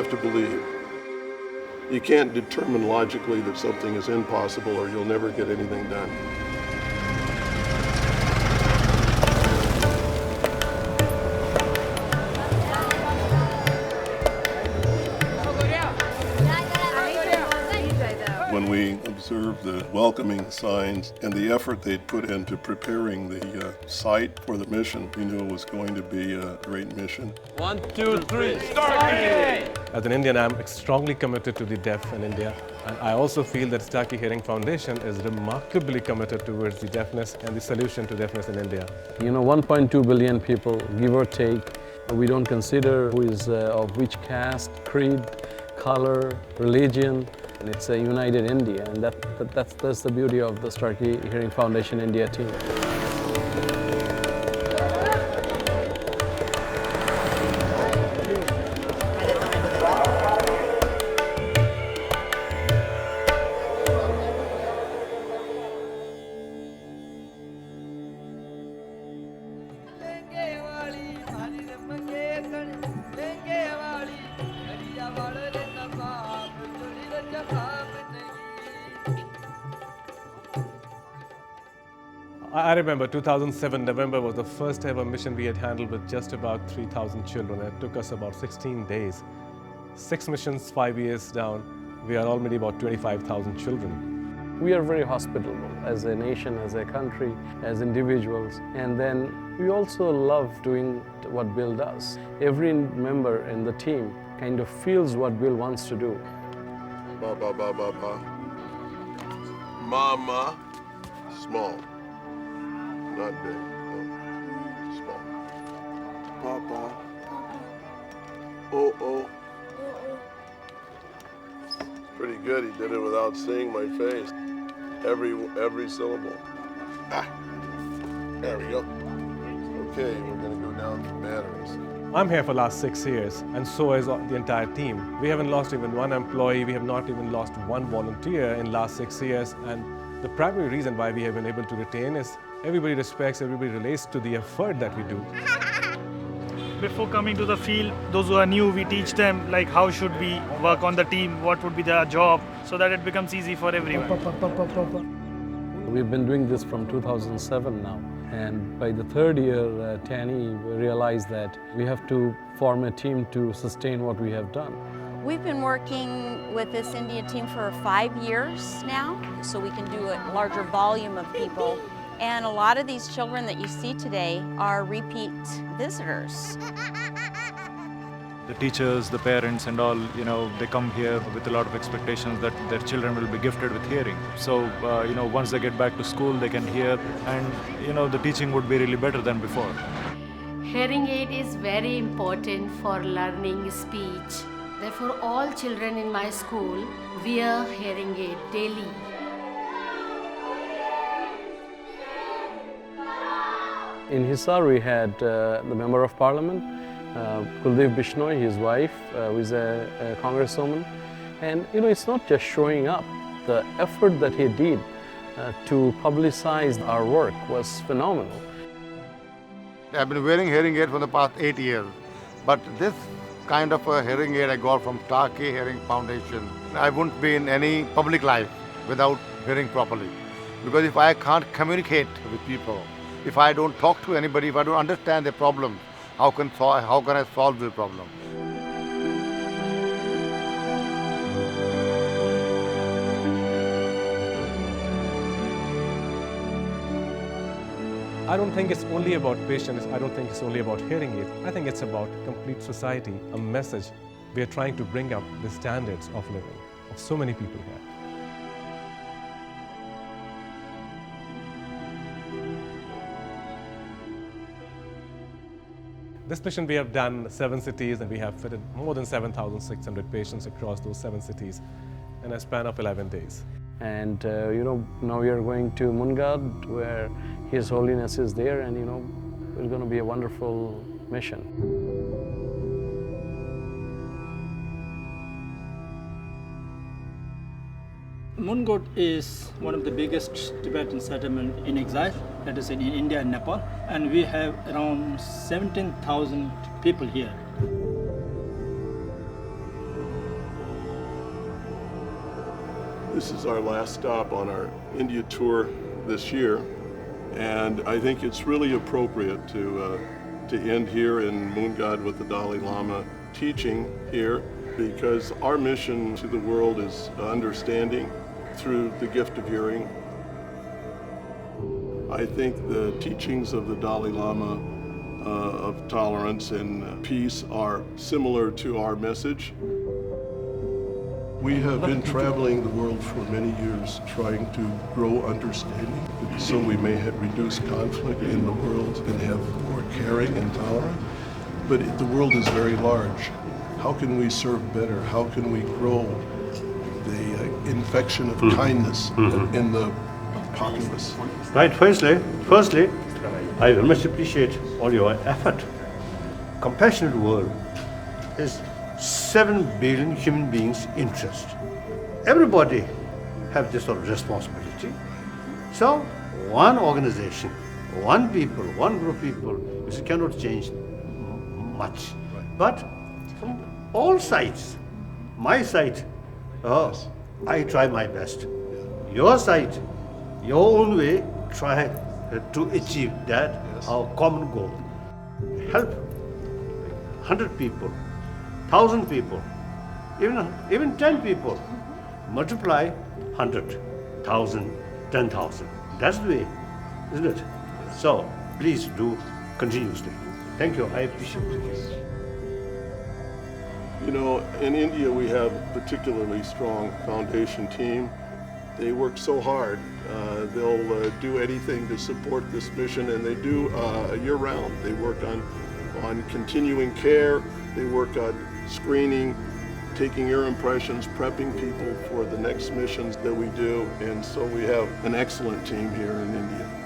have to believe. You can't determine logically that something is impossible or you'll never get anything done. When we observed the welcoming signs and the effort they'd put into preparing the site for the mission, we knew it was going to be a great mission. 1, 2, 3, Starkey! As an Indian, I'm strongly committed to the deaf in India. And I also feel that Starkey Hearing Foundation is remarkably committed towards the deafness and the solution to deafness in India. 1.2 billion people, give or take. We don't consider who is of which caste, creed, color, religion. And it's a united India, and that's the beauty of the Starkey Hearing Foundation India team. I remember 2007, November was the first ever mission we had handled with just about 3,000 children. It took us about 16 days. 6 missions, 5 years down, we are already about 25,000 children. We are very hospitable as a nation, as a country, as individuals. And then we also love doing what Bill does. Every member in the team kind of feels what Bill wants to do. Ba, ba, ba, ba, ba. Mama, small. Not big, no. Small. Papa. Oh. Pretty good. He did it without seeing my face. Every syllable. Ah. There we go. Okay, we're gonna go down for batteries. I'm here for the last 6 years, and so is the entire team. We haven't lost even one employee, we have not even lost one volunteer in the last 6 years, and the primary reason why we have been able to retain is everybody respects, everybody relates to the effort that we do. Before coming to the field, those who are new, we teach them like how should we work on the team, what would be their job, so that it becomes easy for everyone. We've been doing this from 2007 now. And by the 3rd year, Tanny realized that we have to form a team to sustain what we have done. We've been working with this India team for 5 years now, so we can do a larger volume of people. And a lot of these children that you see today are repeat visitors. The teachers, the parents and all, they come here with a lot of expectations that their children will be gifted with hearing. So, once they get back to school, they can hear and, the teaching would be really better than before. Hearing aid is very important for learning speech. Therefore, all children in my school wear hearing aid daily. In Hisar, we had the Member of Parliament, Kuldev Bishnoi, his wife, who is a congresswoman. And it's not just showing up. The effort that he did to publicize our work was phenomenal. I've been wearing hearing aid for the past 8 years, but this kind of a hearing aid I got from Starkey Hearing Foundation. I wouldn't be in any public life without hearing properly. Because if I can't communicate with people, if I don't talk to anybody, if I don't understand the problem, how can I solve the problem? I don't think it's only about patients, I don't think it's only about hearing aids. I think it's about complete society, a message. We are trying to bring up the standards of living of so many people here. This mission we have done 7 cities and we have fitted more than 7,600 patients across those 7 cities in a span of 11 days. And now we are going to Mungad, where His Holiness is there, and it's going to be a wonderful mission. Mungad is one of the biggest Tibetan settlements in exile, that is in India and Nepal, and we have around 17,000 people here. This is our last stop on our India tour this year, and I think it's really appropriate to end here in Moon God with the Dalai Lama teaching here, because our mission to the world is understanding through the gift of hearing. I think the teachings of the Dalai Lama of tolerance and peace are similar to our message. We have been traveling the world for many years trying to grow understanding so we may reduce conflict in the world and have more caring and tolerant. But the world is very large. How can we serve better? How can we grow the infection of kindness in the populace? Right, firstly, I very much appreciate all your effort. Compassionate world is 7 billion human beings' interest. Everybody have this sort of responsibility. So one organization, one people, one group of people, you cannot change much. But from all sides, my side, I try my best. Your side, your own way, try to achieve that, our common goal. Help 100 people, 1,000 people, even 10 people. Multiply 100, 1,000, 10,000. That's the way, isn't it? So please do continuously. Thank you. I appreciate it. You know, in India we have a particularly strong foundation team. They work so hard. They'll do anything to support this mission, and they do year-round. They work on continuing care. They work on screening, taking ear impressions, prepping people for the next missions that we do. And so we have an excellent team here in India.